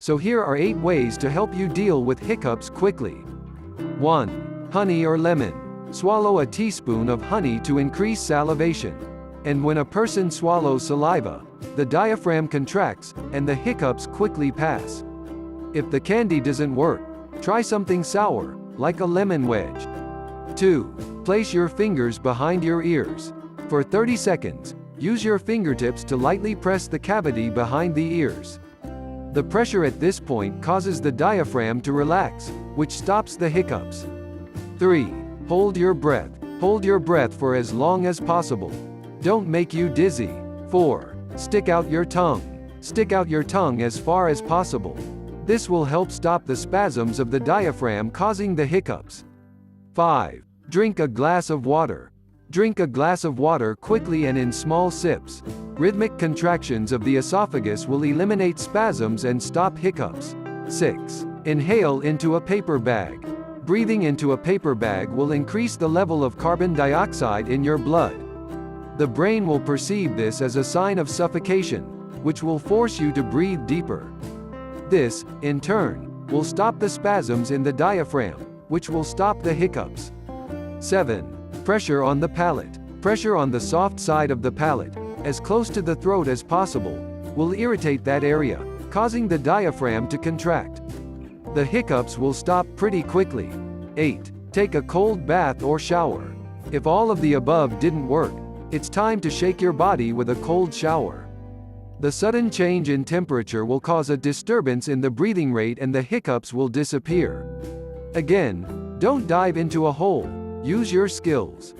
So here are 8 ways to help you deal with hiccups quickly. 1. Honey or lemon. Swallow a teaspoon of honey to increase salivation. And when a person swallows saliva, the diaphragm contracts, and the hiccups quickly pass. If the candy doesn't work, try something sour, like a lemon wedge. 2. Place your fingers behind your ears. For 30 seconds, use your fingertips to lightly press the cavity behind the ears. The pressure at this point causes the diaphragm to relax, which stops the hiccups. 3. Hold your breath. Hold your breath for as long as possible. Don't make you dizzy. 4. Stick out your tongue. Stick out your tongue as far as possible. This will help stop the spasms of the diaphragm causing the hiccups. 5. Drink a glass of water. Drink a glass of water quickly and in small sips. Rhythmic contractions of the esophagus will eliminate spasms and stop hiccups. 6. Inhale into a paper bag. Breathing into a paper bag will increase the level of carbon dioxide in your blood. The brain will perceive this as a sign of suffocation, which will force you to breathe deeper. This, in turn, will stop the spasms in the diaphragm, which will stop the hiccups. 7. Pressure on the palate. Pressure on the soft side of the palate, as close to the throat as possible, will irritate that area, causing the diaphragm to contract. The hiccups will stop pretty quickly. 8. Take a cold bath or shower. If all of the above didn't work, it's time to shake your body with a cold shower. The sudden change in temperature will cause a disturbance in the breathing rate and the hiccups will disappear. Again, don't dive into a hole. Use your skills.